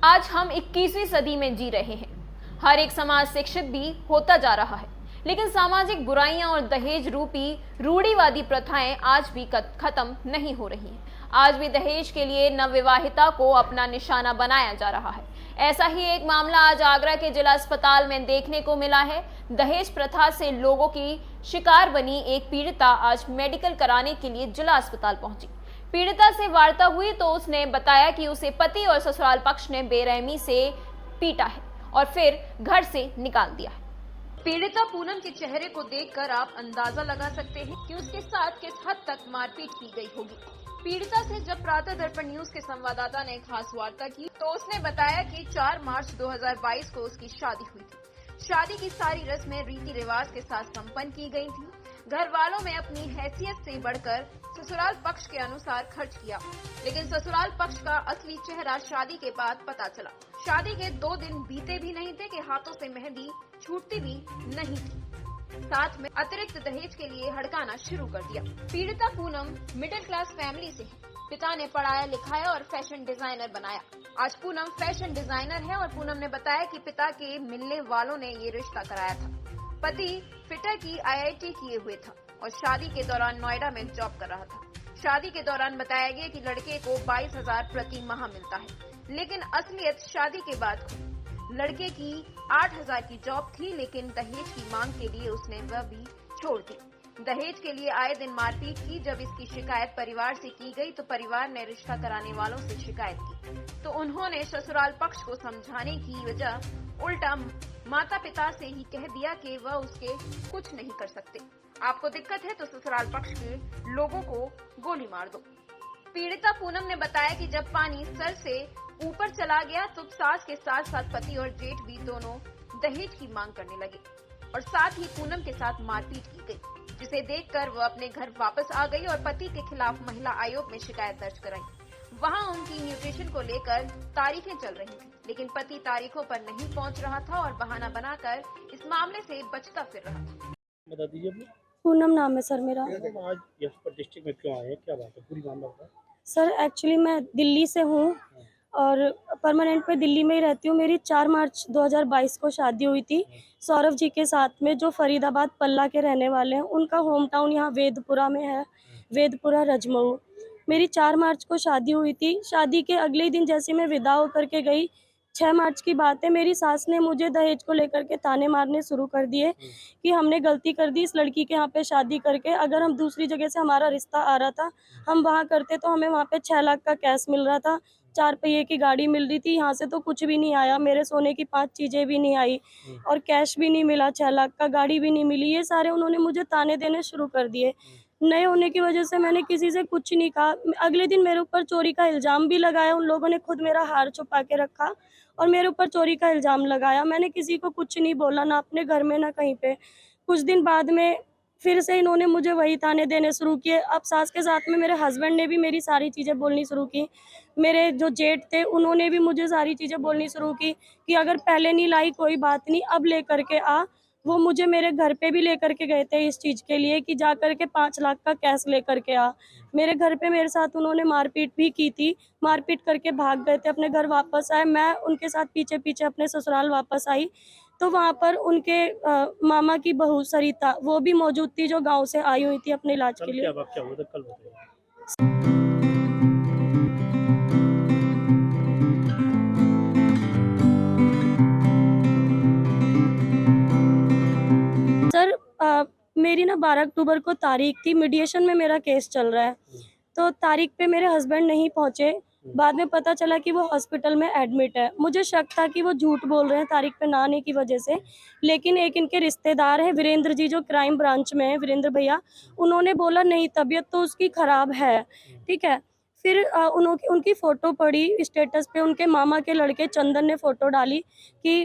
आज हम 21वीं सदी में जी रहे हैं। हर एक समाज शिक्षित भी होता जा रहा है, लेकिन सामाजिक बुराइयां और दहेज रूपी रूढ़िवादी प्रथाएं आज भी खत्म नहीं हो रही हैं। आज भी दहेज के लिए नवविवाहिता को अपना निशाना बनाया जा रहा है। ऐसा ही एक मामला आज आगरा के जिला अस्पताल में देखने को मिला है। दहेज प्रथा से लोगों की शिकार बनी एक पीड़िता आज मेडिकल कराने के लिए जिला अस्पताल पहुंची। पीड़िता से वार्ता हुई तो उसने बताया कि उसे पति और ससुराल पक्ष ने बेरहमी से पीटा है और फिर घर से निकाल दिया है। पीड़िता पूनम के चेहरे को देखकर आप अंदाजा लगा सकते हैं कि उसके साथ किस हद तक मारपीट की गई होगी। पीड़िता से जब प्रातः दर्पण न्यूज के संवाददाता ने खास वार्ता की तो उसने बताया कि 4 मार्च 2022 को उसकी शादी हुई थी। शादी की सारी रस्में रीति रिवाज के साथ संपन्न की गई थी। घर वालों में अपनी हैसियत से बढ़कर ससुराल पक्ष के अनुसार खर्च किया, लेकिन ससुराल पक्ष का असली चेहरा शादी के बाद पता चला। शादी के 2 दिन बीते भी नहीं थे कि हाथों से मेहंदी छूटती भी नहीं थी। साथ में अतिरिक्त दहेज के लिए हड़काना शुरू कर दिया। पीड़िता पूनम मिडिल क्लास फैमिली से है। पिता ने पढ़ाया लिखाया और फैशन डिजाइनर बनाया। आज पूनम फैशन डिजाइनर है और पूनम ने बताया कि पिता के मिलने वालों ने ये रिश्ता कराया था। पति फिटर की IIT किए हुए था और शादी के दौरान नोएडा में जॉब कर रहा था। शादी के दौरान बताया गया कि लड़के को 22,000 प्रति माह मिलता है, लेकिन असलियत शादी के बाद हुई। लड़के की 8,000 की जॉब थी, लेकिन दहेज की मांग के लिए उसने वह भी छोड़ दी। दहेज के लिए आए दिन मारपीट की। जब इसकी शिकायत परिवार से की गई तो परिवार ने रिश्ता कराने वालों से शिकायत की तो उन्होंने ससुराल पक्ष को समझाने की वजह उल्टा माता पिता से ही कह दिया कि वह उसके कुछ नहीं कर सकते। आपको दिक्कत है तो ससुराल पक्ष के लोगों को गोली मार दो। पीड़िता पूनम ने बताया कि जब पानी सर से ऊपर चला गया तो सास के साथ साथ पति और जेठ भी दोनों दहेज की मांग करने लगे और साथ ही पूनम के साथ मारपीट की गई, जिसे देखकर वह अपने घर वापस आ गई और पति के खिलाफ महिला आयोग में शिकायत दर्ज कराई। वहां उनकी न्यूट्रिशन को लेकर तारीखें चल रही थी, लेकिन पति तारीखों पर नहीं पहुंच रहा था और बहाना बनाकर इस मामले से बचता फिर रहा था। बता दीजिए अपनी। पूनम नाम है सर मेरा। आज यशपाल डिस्ट्रिक्ट में क्यों आए हैं, क्या बात है, पूरी मामला बताएं। सर एक्चुअली मैं दिल्ली से हूँ और परमानेंट पे दिल्ली में ही रहती हूँ। मेरी 4 मार्च 2022 को शादी हुई थी सौरभ जी के साथ में, जो फरीदाबाद पल्ला के रहने वाले हैं। उनका होम टाउन यहाँ वेदपुरा में है, वेदपुरा रजमऊ। मेरी 4 मार्च को शादी हुई थी। शादी के अगले ही दिन जैसे मैं विदा होकर के गई, 6 मार्च की बात है, मेरी सास ने मुझे दहेज को लेकर के ताने मारने शुरू कर दिए कि हमने गलती कर दी इस लड़की के यहाँ पे शादी करके। अगर हम दूसरी जगह से हमारा रिश्ता आ रहा था, हम वहाँ करते तो हमें वहाँ पे 6 लाख का कैश मिल रहा था, 4 पहिए की गाड़ी मिल रही थी। यहाँ से तो कुछ भी नहीं आया, मेरे सोने की 5 चीज़ें भी नहीं आई और कैश भी नहीं मिला, 6 लाख का गाड़ी भी नहीं मिली। ये सारे उन्होंने मुझे ताने देने शुरू कर दिए। नए होने की वजह से मैंने किसी से कुछ नहीं कहा। अगले दिन मेरे ऊपर चोरी का इल्ज़ाम भी लगाया। उन लोगों ने खुद मेरा हार छुपा के रखा और मेरे ऊपर चोरी का इल्ज़ाम लगाया। मैंने किसी को कुछ नहीं बोला, ना अपने घर में ना कहीं पे। कुछ दिन बाद में फिर से इन्होंने मुझे वही ताने देने शुरू किए। अब सास के साथ में मेरे हस्बैंड ने भी मेरी सारी चीज़ें बोलनी शुरू की। मेरे जो जेठ थे उन्होंने भी मुझे सारी चीज़ें बोलनी शुरू की कि अगर पहले नहीं लाई कोई बात नहीं, अब ले करके आ। वो मुझे मेरे घर पे भी लेकर के गए थे इस चीज़ के लिए कि जा कर के 5 लाख का कैश लेकर के आ। मेरे घर पे मेरे साथ उन्होंने मारपीट भी की थी। मारपीट करके भाग गए थे, अपने घर वापस आए। मैं उनके साथ पीछे पीछे अपने ससुराल वापस आई तो वहाँ पर उनके मामा की बहू सरिता वो भी मौजूद थी, जो गाँव से आई हुई थी अपने इलाज के लिए। क्या हुआ था कल बताइए। सर मेरी ना 12 अक्टूबर को तारीख थी, मीडिएशन में मेरा केस चल रहा है। तो तारीख पे मेरे हस्बैंड नहीं पहुंचे। बाद में पता चला कि वो हॉस्पिटल में एडमिट है। मुझे शक था कि वो झूठ बोल रहे हैं तारीख पे ना आने की वजह से, लेकिन एक इनके रिश्तेदार है वीरेंद्र जी, जो क्राइम ब्रांच में है, वीरेंद्र भैया, उन्होंने बोला नहीं तबीयत तो उसकी खराब है, ठीक है। फिर उनकी फ़ोटो पड़ी स्टेटस पे, उनके मामा के लड़के चंदन ने फ़ोटो डाली कि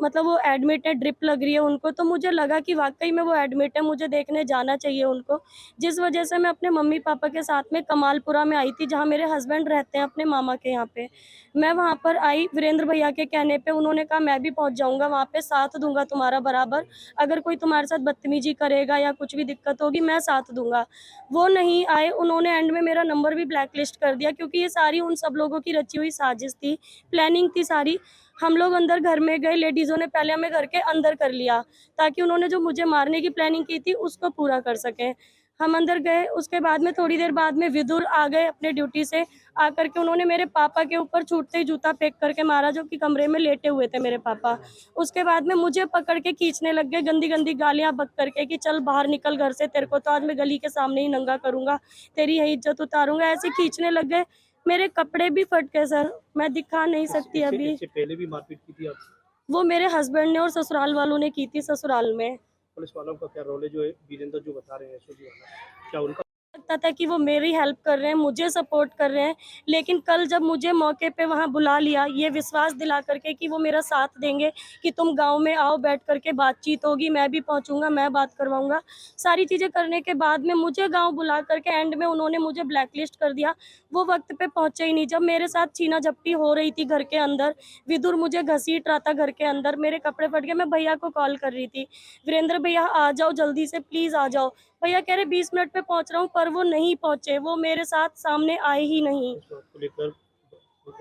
मतलब वो एडमिट है, ड्रिप लग रही है उनको। तो मुझे लगा कि वाकई में वो एडमिट है, मुझे देखने जाना चाहिए उनको। जिस वजह से मैं अपने मम्मी पापा के साथ में कमालपुरा में आई थी, जहाँ मेरे हस्बैंड रहते हैं अपने मामा के यहाँ पे। मैं वहाँ पर आई वीरेंद्र भैया के कहने पे। उन्होंने कहा मैं भी पहुँच जाऊँगा वहाँ पे, साथ दूंगा तुम्हारा बराबर। अगर कोई तुम्हारे साथ बदतमीजी करेगा या कुछ भी दिक्कत होगी मैं साथ दूंगा। वो नहीं आए। उन्होंने एंड में मेरा नंबर भी ब्लैक लिस्ट कर दिया, क्योंकि ये सारी उन सब लोगों की रची हुई साजिश थी, प्लानिंग थी सारी। हम लोग अंदर घर में गए, लेडीज़ों ने पहले हमें घर के अंदर कर लिया ताकि उन्होंने जो मुझे मारने की प्लानिंग की थी उसको पूरा कर सकें। हम अंदर गए, उसके बाद में थोड़ी देर बाद में विदुर आ गए अपने ड्यूटी से, आकर के उन्होंने मेरे पापा के ऊपर छूटते ही जूता फेंक करके मारा, जो कि कमरे में लेटे हुए थे मेरे पापा। उसके बाद में मुझे पकड़ के खींचने लग गए, गंदी गंदी गालियां बक करके कि चल बाहर निकल घर से, तेरे को तो आज मैं गली के सामने ही नंगा करूंगा, तेरी यही इज्जत उतारूंगा, ऐसे खींचने लग गए। मेरे कपड़े भी फट गए सर, मैं दिखा नहीं सकती अभी। इससे पहले भी मारपीट की थी आपसे? वो मेरे हस्बैंड ने और ससुराल वालों ने की थी ससुराल में। पुलिस वालों का क्या रोल है? जो वीरेंद्र जो बता रहे हैं एसओजी वाला, क्या उनका लगता था कि वो मेरी हेल्प कर रहे हैं, मुझे सपोर्ट कर रहे हैं, लेकिन कल जब मुझे मौके पे वहाँ बुला लिया, ये विश्वास दिला करके कि वो मेरा साथ देंगे, कि तुम गांव में आओ, बैठ करके बातचीत होगी, मैं भी पहुंचूंगा, मैं बात करवाऊंगा, सारी चीज़ें करने के बाद में मुझे गांव बुला करके एंड में उन्होंने मुझे ब्लैकलिस्ट कर दिया। वो वक्त पे पहुंचे ही नहीं। जब मेरे साथ छीना झपटी हो रही थी घर के अंदर, विदुर मुझे घसीट रहा था घर के अंदर, मेरे कपड़े फट गए, मैं भैया को कॉल कर रही थी, वीरेंद्र भैया आ जाओ जल्दी से, प्लीज़ आ जाओ। भैया कह रहे 20 मिनट पे पहुंच रहा हूँ, पर वो नहीं पहुंचे, वो मेरे साथ सामने आए ही नहीं। इस बात को लेकर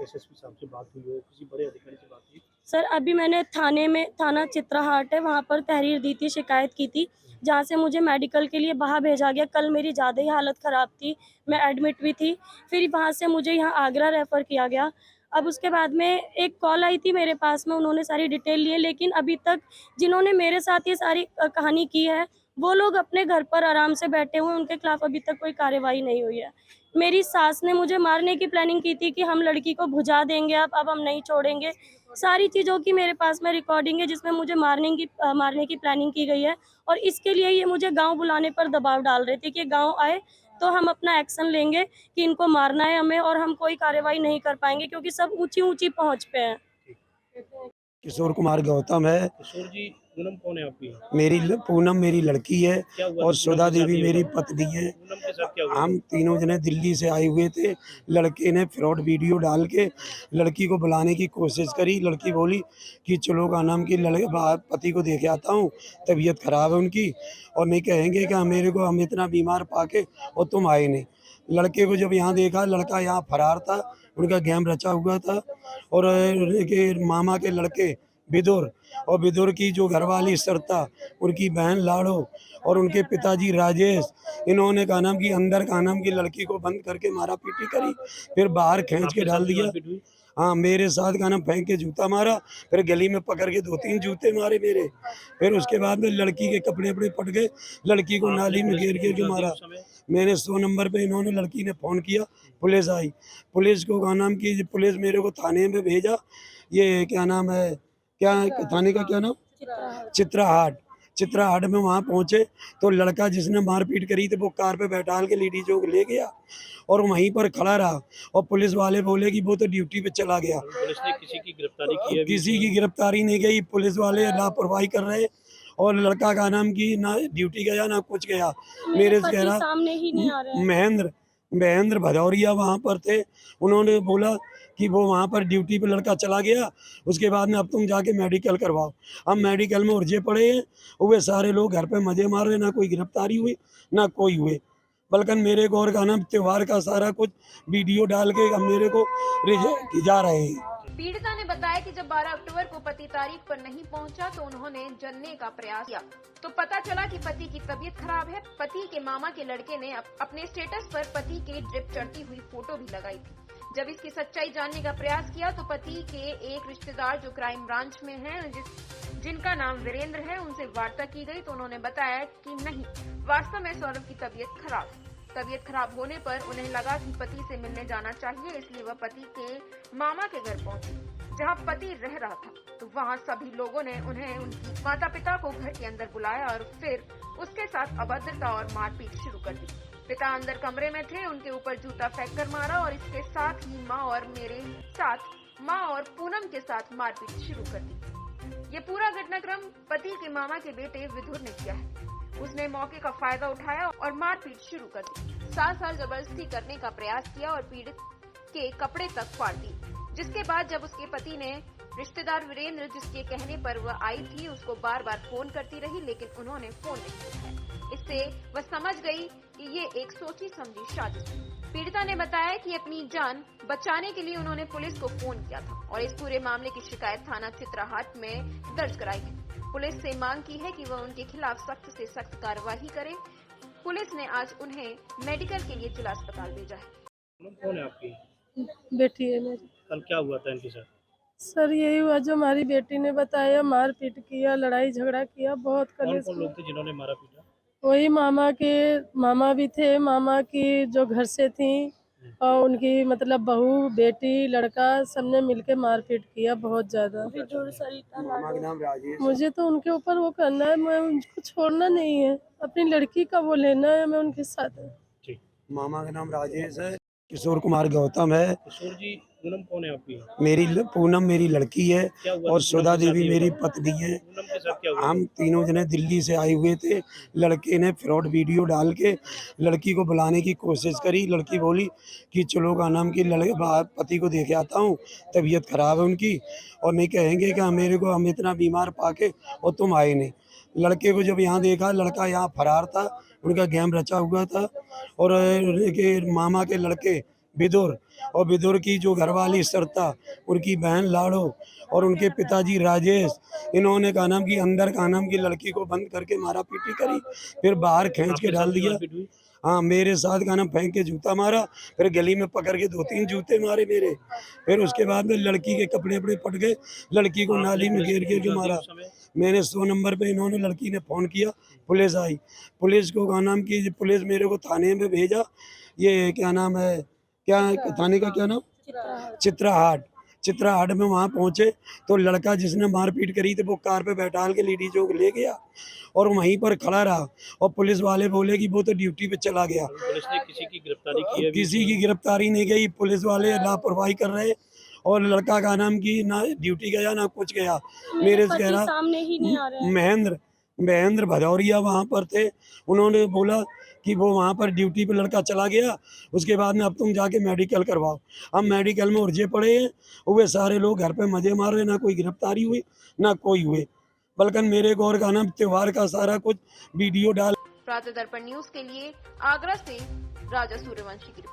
एसएसपी साहब से बात हुई हो, किसी बड़े अधिकारी से बात हुई? सर अभी मैंने थाना चित्राहाट है, वहाँ पर तहरीर दी थी, शिकायत की थी, जहाँ से मुझे मेडिकल के लिए बाहर भेजा गया। कल मेरी ज़्यादा ही हालत ख़राब थी, मैं एडमिट भी थी, फिर वहाँ से मुझे यहाँ आगरा रेफ़र किया गया। अब उसके बाद में एक कॉल आई थी मेरे पास में, उन्होंने सारी डिटेल ली है, लेकिन अभी तक जिन्होंने मेरे साथ ये सारी कहानी की है वो लोग अपने घर पर आराम से बैठे हुए हैं, उनके खिलाफ अभी तक कोई कार्रवाई नहीं हुई है। मेरी सास ने मुझे मारने की प्लानिंग की थी कि हम लड़की को भुजा देंगे, अब हम नहीं छोड़ेंगे। सारी चीज़ों की मेरे पास में रिकॉर्डिंग है जिसमें मुझे मारने की प्लानिंग की गई है, और इसके लिए ये मुझे गांव बुलाने पर दबाव डाल रहे थे कि गांव आए तो हम अपना एक्शन लेंगे, कि इनको मारना है हमें, और हम कोई कार्रवाई नहीं कर पाएंगे क्योंकि सब ऊंची पहुंच पे हैं। किशोर कुमार गौतम है। किशोर जी, पूनम कौन है आपकी? पूनम मेरी लड़की है क्या हुआ और था? सुधा पूनम के देवी साथ मेरी ये हुआ? पत्नी है। पूनम के साथ क्या हुआ? हम तीनों जने दिल्ली से आए हुए थे। लड़के ने फ्रॉड वीडियो डाल के लड़की को बुलाने की कोशिश करी। लड़की बोली कि चलो का नाम की पति को देखे आता हूँ, तबीयत खराब है उनकी, और नहीं कहेंगे कि मेरे को हम इतना बीमार पाके और तुम आए नहीं। लड़के को जब यहाँ देखा, लड़का यहाँ फरार था, उनका गेम रचा हुआ था, और उनके मामा के लड़के विदुर और विदुर की जो घरवाली सरता, उनकी बहन लाड़ो और उनके पिताजी राजेश, इन्होंने का नाम की अंदर का नाम की लड़की को बंद करके मारा पीटी करी, फिर बाहर खींच के डाल दिया। मारपीट हुई? हाँ, मेरे साथ का नाम फेंक के जूता मारा, फिर गली में पकड़ के 2-3 जूते मारे मेरे। फिर उसके बाद में लड़की के कपड़े अपने पट गए, लड़की को नाली में घेर के मारा। उस समय मैंने 100 नंबर पे, इन्होंने लड़की ने फ़ोन किया, पुलिस आई, पुलिस को का नाम की पुलिस मेरे को थाने में भेजा। ये क्या नाम है, क्या थाने का क्या नाम, चित्राहाट में वहाँ पहुँचे तो लड़का जिसने मारपीट करी थी वो कार पे बैठाल के लेडीजों को ले गया और वहीं पर खड़ा रहा, और पुलिस वाले बोले कि वो तो ड्यूटी पे चला गया। पुलिस ने किसी की गिरफ्तारी की है? किसी की गिरफ्तारी नहीं गई, पुलिस वाले लापरवाही कर रहे, और लड़का का नाम की ना ड्यूटी गया ना कुछ गया। मेरे से कह रहा सामने ही नहीं आ रहे हैं। महेंद्र भदौरिया वहाँ पर थे, उन्होंने बोला कि वो वहाँ पर ड्यूटी पे लड़का चला गया, उसके बाद में अब तुम जाके मेडिकल करवाओ। हम मेडिकल में उलझे पड़े हैं, हुए सारे लोग घर पे मजे मार रहे, ना कोई गिरफ्तारी हुई ना कोई हुए, बल्कि मेरे को और का नाम त्योहार का सारा कुछ वीडियो डाल के अब मेरे को जा रहे हैं। पीड़िता ने बताया कि जब 12 अक्टूबर को पति तारीख पर नहीं पहुंचा तो उन्होंने जनने का प्रयास किया, तो पता चला कि पति की तबीयत खराब है। पति के मामा के लड़के ने अपने स्टेटस पर पति के ड्रिप चढ़ती हुई फोटो भी लगाई थी। जब इसकी सच्चाई जानने का प्रयास किया तो पति के एक रिश्तेदार जो क्राइम ब्रांच में हैं, जिनका नाम वीरेंद्र है, उनसे वार्ता की गई तो उन्होंने बताया कि नहीं, वास्तव में सौरभ की तबीयत खराब है। तबीयत खराब होने पर उन्हें लगा कि पति से मिलने जाना चाहिए, इसलिए वह पति के मामा के घर पहुंची जहां पति रह रहा था। तो वहां सभी लोगों ने उन्हें उनकी माता पिता को घर के अंदर बुलाया और फिर उसके साथ अभद्रता और मारपीट शुरू कर दी। पिता अंदर कमरे में थे, उनके ऊपर जूता फेंककर मारा और इसके साथ ही माँ और पूनम के साथ मारपीट शुरू कर दी। ये पूरा घटनाक्रम पति के मामा के बेटे विदुर ने किया है। उसने मौके का फायदा उठाया और मारपीट शुरू कर दी। साथ जबरदस्ती करने का प्रयास किया और पीड़ित के कपड़े तक फाड़ दिए। जिसके बाद जब उसके पति ने रिश्तेदार वीरेंद्र, जिसके कहने पर वह आई थी, उसको बार बार फोन करती रही, लेकिन उन्होंने फोन नहीं उठाया। इससे वह समझ गई कि ये एक सोची समझी साजिश है। पीड़िता ने बताया कि अपनी जान बचाने के लिए उन्होंने पुलिस को फोन किया था और इस पूरे मामले की शिकायत थाना चित्राहाट में दर्ज कराई है। पुलिस से मांग की है कि वह उनके खिलाफ सख्त से सख्त कार्रवाई करे। पुलिस ने आज उन्हें मेडिकल के लिए जिला अस्पताल भेजा है। मैडम कौन है आपकी? बेटी है मेरी। कल क्या हुआ था इनके साथ? सर यही हुआ जो हमारी बेटी ने बताया, मारपीट किया, लड़ाई झगड़ा किया, बहुत कौन कलेश कौन हुआ। लोग थे जिन्होंने मारा पीटा? वही मामा भी थे, मामा की जो घर से थी और उनकी मतलब बहू, बेटी, लड़का सबने मिलके मारपीट किया बहुत ज्यादा। मामा का नाम राजेश। मुझे तो उनके ऊपर वो करना है, मैं उनको छोड़ना नहीं है, अपनी लड़की का वो लेना है, मैं उनके साथ है। ठीक। मामा का नाम राजेश है, किशोर कुमार गौतम है, किशोर जी, पूनम कौन है आपकी? पूनम मेरी लड़की है क्या हुआ और था? सुधा पूनम के देवी साथ मेरी ये पत्नी है। पूनम के साथ क्या हुआ? हम तीनों जने दिल्ली से आए हुए थे। लड़के ने फ्रॉड वीडियो डाल के लड़की को बुलाने की कोशिश करी। लड़की बोली कि चलो का नाम की पति को देखे आता हूँ, तबीयत खराब है उनकी और नहीं कहेंगे कि मेरे को हम इतना बीमार पाके और तुम आए नहीं। लड़के को जब यहाँ देखा, लड़का यहाँ फरार था, उनका गेम रचा हुआ था और मामा के लड़के विदुर और विदुर की जो घरवाली सरता, उनकी बहन लाड़ो और उनके पिताजी राजेश, इन्होंने का नाम की अंदर का नाम की लड़की को बंद करके मारा पीटी करी, फिर बाहर खींच के आपके डाल साथ दिया। मारपीट हुई? हाँ, मेरे साथ का नाम फेंक के जूता मारा, फिर गली में पकड़ के 2-3 जूते मारे मेरे। फिर उसके बाद में लड़की के कपड़े वपड़े पट गए, लड़की को नाली में घेर घेर के मारा। मैंने 100 नंबर पे इन्होंने लड़की ने फ़ोन किया, पुलिस आई। पुलिस को का नाम की पुलिस मेरे को थाने में भेजा। ये क्या नाम है, क्या थाने का क्या नाम? चित्राहाट में वहाँ पहुँचे तो लड़का जिसने मारपीट करी थी वो कार पे बैठाल के लेडी चौक ले गया और वहीं पर खड़ा रहा और पुलिस वाले बोले कि वो तो ड्यूटी पे चला गया। पुलिस ने किसी की गिरफ्तारी की है? किसी की गिरफ्तारी नहीं गई, पुलिस वाले लापरवाही कर रहे और लड़का का नाम की ना ड्यूटी गया ना कुछ गया। मेरे से कह रहा सामने ही नहीं आ रहे हैं। महेंद्र भदौरिया वहाँ पर थे, उन्होंने बोला कि वो वहाँ पर ड्यूटी पे लड़का चला गया, उसके बाद में अब तुम जाके मेडिकल करवाओ। हम मेडिकल में उलझे पड़े हैं, वे सारे लोग घर पे मजे मार रहे, ना कोई गिरफ्तारी हुई ना कोई हुए, बल्कि मेरे गौर का नाम त्योहार का सारा कुछ वीडियो डाल। प्रातः दर्पण न्यूज के लिए आगरा से राजा सूर्यवंशी की रिपोर्ट।